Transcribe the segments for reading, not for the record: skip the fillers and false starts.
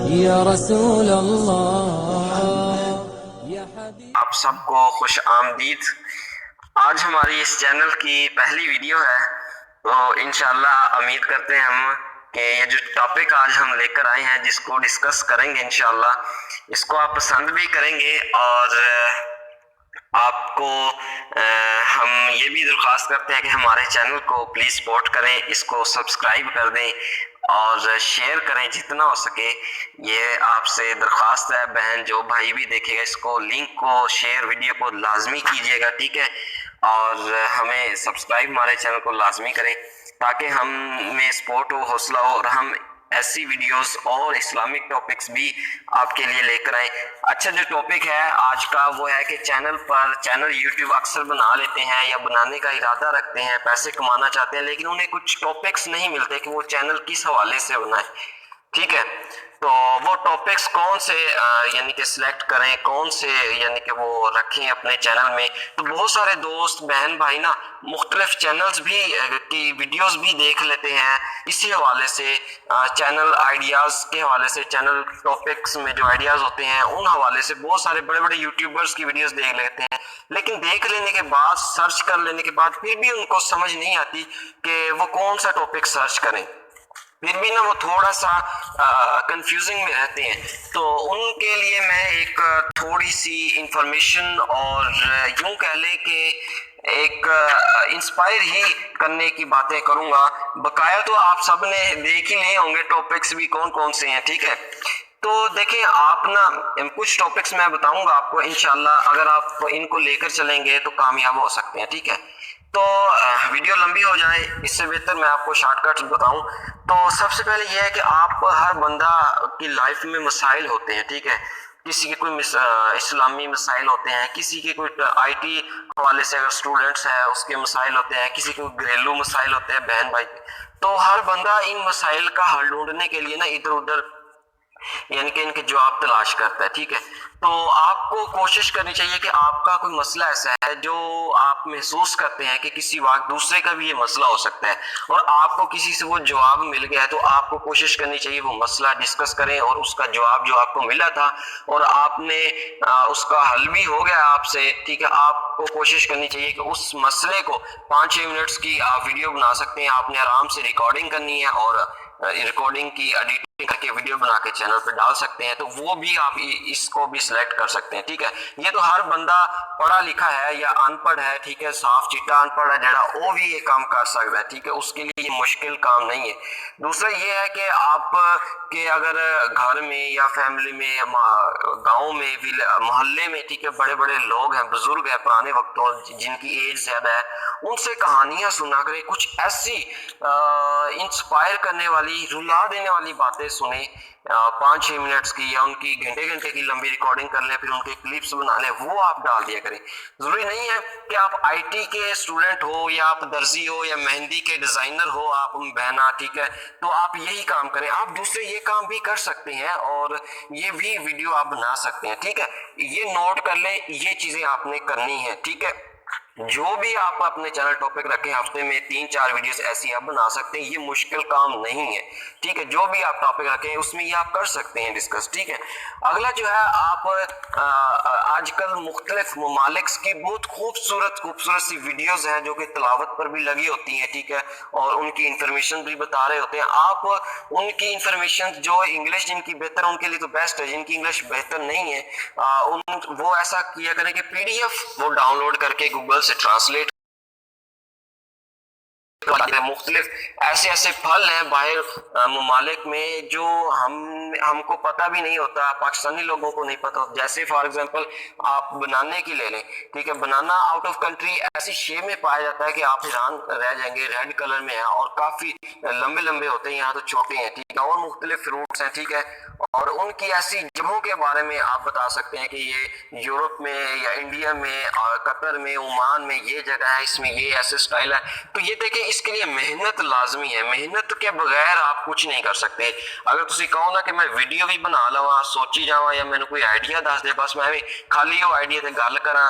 یا رسول اللہ یا حبیب۔ آپ سب کو خوش آمدید۔ آج ہماری اس چینل کی پہلی ویڈیو ہے، تو انشاءاللہ امید کرتے ہیں ہم کہ یہ جو ٹاپک آج ہم لے کر آئے ہیں جس کو ڈسکس کریں گے انشاءاللہ اس کو آپ پسند بھی کریں گے، اور آپ کو ہم یہ بھی درخواست کرتے ہیں کہ ہمارے چینل کو پلیز سپورٹ کریں، اس کو سبسکرائب کر دیں اور شیئر کریں جتنا ہو سکے، یہ آپ سے درخواست ہے۔ بہن جو بھائی بھی دیکھے گا اس کو لنک کو شیئر ویڈیو کو لازمی کیجیے گا، ٹھیک ہے، اور ہمیں سبسکرائب ہمارے چینل کو لازمی کریں تاکہ ہم میں سپورٹ ہو، حوصلہ ہو، اور ہم ایسی ویڈیوز اور اسلامک ٹاپکس بھی آپ کے لیے لے کر آئیں۔ اچھا، جو ٹاپک ہے آج کا وہ ہے کہ چینل یوٹیوب اکثر بنا لیتے ہیں یا بنانے کا ارادہ رکھتے ہیں، پیسے کمانا چاہتے ہیں، لیکن انہیں کچھ ٹاپکس نہیں ملتے کہ وہ چینل کس حوالے سے بنائیں، ٹھیک ہے۔ تو وہ ٹاپکس کون سے یعنی کہ سلیکٹ کریں، کون سے یعنی کہ وہ رکھیں اپنے چینل میں۔ تو بہت سارے دوست بہن بھائی نا مختلف چینلز بھی کی ویڈیوز بھی دیکھ لیتے ہیں، اسی حوالے سے چینل آئیڈیاز کے حوالے سے، چینل ٹاپکس میں جو آئیڈیاز ہوتے ہیں ان حوالے سے بہت سارے بڑے بڑے یوٹیوبرز کی ویڈیوز دیکھ لیتے ہیں، لیکن دیکھ لینے کے بعد، سرچ کر لینے کے بعد پھر بھی ان کو سمجھ نہیں آتی کہ وہ کون سا ٹاپک سرچ کریں، پھر بھی نا وہ تھوڑا سا کنفیوزنگ میں رہتے ہیں۔ تو ان کے لیے میں ایک تھوڑی سی انفارمیشن اور یوں کہہ لیں کہ ایک انسپائر ہی کرنے کی باتیں کروں گا۔ بقایا تو آپ سب نے دیکھ ہی لیے ہوں گے ٹاپکس بھی کون کون سے ہیں، ٹھیک ہے۔ تو دیکھیں آپ نا کچھ ٹاپکس میں بتاؤں گا آپ کو، انشاءاللہ اگر آپ ان کو لے کر چلیں گے تو کامیاب ہو سکتے ہیں، ٹھیک ہے۔ تو ویڈیو لمبی ہو جائے اس سے بہتر میں آپ کو شارٹ کٹ بتاؤں۔ تو سب سے پہلے یہ ہے کہ آپ ہر بندہ کی لائف میں مسائل ہوتے ہیں، ٹھیک ہے، کسی کے کوئی اسلامی مسائل ہوتے ہیں، کسی کے کوئی آئی ٹی حوالے سے اگر اسٹوڈنٹس ہیں اس کے مسائل ہوتے ہیں، کسی کے گھریلو مسائل ہوتے ہیں بہن بھائی کے۔ تو ہر بندہ ان مسائل کا حل ڈھونڈنے کے لیے نا ادھر ادھر یعنی کہ ان کے جواب تلاش کرتا ہے، ٹھیک ہے۔ تو آپ کو کوشش کرنی چاہیے کہ آپ کا کوئی مسئلہ ایسا ہے جو آپ محسوس کرتے ہیں کہ کسی وقت دوسرے کا بھی یہ مسئلہ ہو سکتا ہے، اور آپ کو کسی سے وہ جواب مل گیا ہے، تو آپ کو کوشش کرنی چاہیے وہ مسئلہ ڈسکس کریں، اور اس کا جواب جو آپ کو ملا تھا اور آپ نے اس کا حل بھی ہو گیا آپ سے، ٹھیک ہے، آپ کو کوشش کرنی چاہیے کہ اس مسئلے کو 5-6 منٹس کی آپ ویڈیو بنا سکتے ہیں، آپ نے آرام سے ریکارڈنگ کرنی ہے اور ریکارڈنگ کی ایڈیٹنگ کر کے ویڈیو بنا کے چینل پہ ڈال سکتے ہیں، تو وہ بھی آپ اس کو بھی سلیکٹ کر سکتے ہیں، ٹھیک ہے۔ یہ تو ہر بندہ پڑھا لکھا ہے یا ان پڑھ ہے، ٹھیک ہے، صاف چٹا ان پڑھ ہے جڑا وہ بھی یہ کام کر سکتا ہے، ٹھیک ہے، اس کے لیے یہ مشکل کام نہیں ہے۔ دوسرا یہ ہے کہ آپ کے اگر گھر میں یا فیملی میں، گاؤں میں، محلے میں، ٹھیک ہے، بڑے بڑے لوگ ہیں، بزرگ ہیں پرانے وقتوں جن کی ایج زیادہ ہے، ان سے کہانیاں سنا کریں، کچھ ایسی انسپائر کرنے والی، رلا دینے والی باتیں سنیں، 5-6 منٹس کی یا ان کی گھنٹے گھنٹے کی لمبی ریکارڈنگ کر لیں، پھر ان کے کلپس بنا لیں، وہ آپ ڈال دیا کریں۔ ضروری نہیں ہے کہ آپ آئی ٹی کے اسٹوڈنٹ ہو یا آپ درزی ہو یا مہندی کے ڈیزائنر ہو آپ بہنا، ٹھیک ہے، تو آپ یہی کام کریں، آپ دوسرے یہ کام بھی کر سکتے ہیں اور یہ بھی ویڈیو آپ بنا سکتے ہیں، ٹھیک ہے۔ یہ نوٹ کر لیں، یہ چیزیں آپ نے کرنی ہے، ٹھیک ہے۔ جو بھی آپ اپنے چینل ٹاپک رکھیں، ہفتے میں 3-4 ویڈیوز ایسی آپ بنا سکتے ہیں، یہ مشکل کام نہیں ہے، ٹھیک ہے۔ جو بھی آپ ٹاپک رکھیں اس میں یہ آپ کر سکتے ہیں ڈسکس، ٹھیک ہے۔ اگلا جو ہے، آپ آج کل مختلف ممالک کی بہت خوبصورت سی ویڈیوز ہیں جو کہ تلاوت پر بھی لگی ہوتی ہیں، ٹھیک ہے، اور ان کی انفارمیشن بھی بتا رہے ہوتے ہیں۔ آپ ان کی انفارمیشن جو انگلش جن کی بہتر ان کے لیے تو بیسٹ ہے، جن کی انگلش بہتر نہیں ہے وہ ایسا کیا کریں کہ پی ڈی ایف وہ ڈاؤن لوڈ کر کے گوگل سے ٹرانسلیٹ، مختلف ایسے پھل ہیں باہر ممالک میں جو ہم کو پتہ بھی نہیں ہوتا، پاکستانی لوگوں کو نہیں پتہ، جیسے فار ایگزامپل آپ بنانے کی لے لیں، ٹھیک ہے، بنانا آؤٹ آف کنٹری ایسی شے میں پایا جاتا ہے کہ آپ حیران رہ جائیں گے، ریڈ کلر میں ہے اور کافی لمبے لمبے ہوتے ہیں، یہاں تو چھوٹے ہیں، ٹھیک ہے، اور مختلف فروٹس ہیں، ٹھیک ہے، اور ان کی ایسی جگہوں کے بارے میں آپ بتا سکتے ہیں کہ یہ یورپ میں یا انڈیا میں اور قطر میں، عمان میں یہ جگہ ہے، اس میں یہ ایسے سٹائل ہے۔ تو یہ دیکھیں، اس کے لیے محنت لازمی ہے، محنت کے بغیر آپ کچھ نہیں کر سکتے۔ اگر تسی کہو نا کہ میں ویڈیو بھی بنا لواں، سوچی جاواں یا میں نے کوئی آئیڈیا دس دے، بس میں بھی خالی وہ آئیڈیا تے گل کراں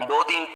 2-3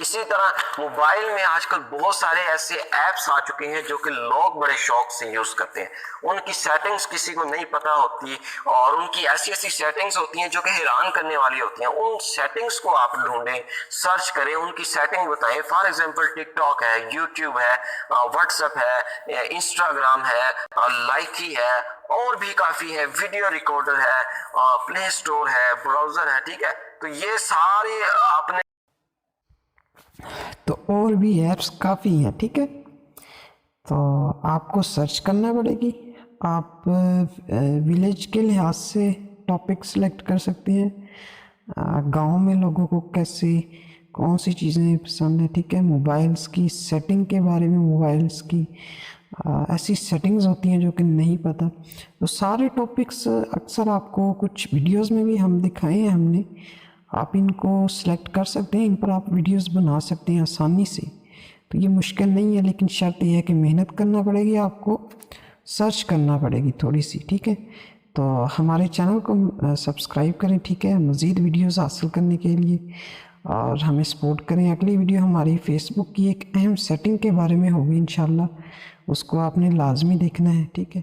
اسی طرح موبائل میں آج کل بہت سارے ایسے ایپس آ چکے ہیں جو کہ لوگ بڑے شوق سے یوز کرتے ہیں، ان کی سیٹنگز کسی کو نہیں پتہ ہوتی، اور ان کی ایسی ایسی سیٹنگز ہوتی ہیں جو کہ حیران کرنے والی ہوتی ہیں۔ ان سیٹنگز کو آپ ڈھونڈیں، سرچ کریں، ان کی سیٹنگ بتائیں۔ فار ایگزامپل ٹک ٹاک ہے، یوٹیوب ہے، واٹس ایپ ہے، انسٹاگرام ہے، لائکی ہے، اور بھی کافی ہے، ویڈیو ریکارڈر ہے، پلے اسٹور ہے، براؤزر ہے، ٹھیک ہے۔ تو یہ سارے آپ نے تو اور بھی ایپس کافی ہیں، ٹھیک ہے۔ تو آپ کو سرچ کرنا پڑے گی، آپ ولیج کے لحاظ سے ٹاپک سلیکٹ کر سکتے ہیں، گاؤں میں لوگوں کو کیسی کون سی چیزیں پسند ہیں، ٹھیک ہے۔ موبائلس کی سیٹنگ کے بارے میں، موبائلس کی ایسی سیٹنگز ہوتی ہیں جو کہ نہیں پتہ، تو سارے ٹاپکس اکثر آپ کو کچھ ویڈیوز میں بھی ہم دکھائے ہیں ہم نے، آپ ان کو سلیکٹ کر سکتے ہیں، ان پر آپ ویڈیوز بنا سکتے ہیں آسانی سے۔ تو یہ مشکل نہیں ہے، لیکن شرط یہ ہے کہ محنت کرنا پڑے گی، آپ کو سرچ کرنا پڑے گی تھوڑی سی، ٹھیک ہے۔ تو ہمارے چینل کو سبسکرائب کریں، ٹھیک ہے، مزید ویڈیوز حاصل کرنے کے لیے، اور ہمیں سپورٹ کریں۔ اگلی ویڈیو ہماری فیس بک کی ایک اہم سیٹنگ کے بارے میں ہوگی انشاءاللہ، اس کو آپ نے لازمی دیکھنا ہے، ٹھیک ہے۔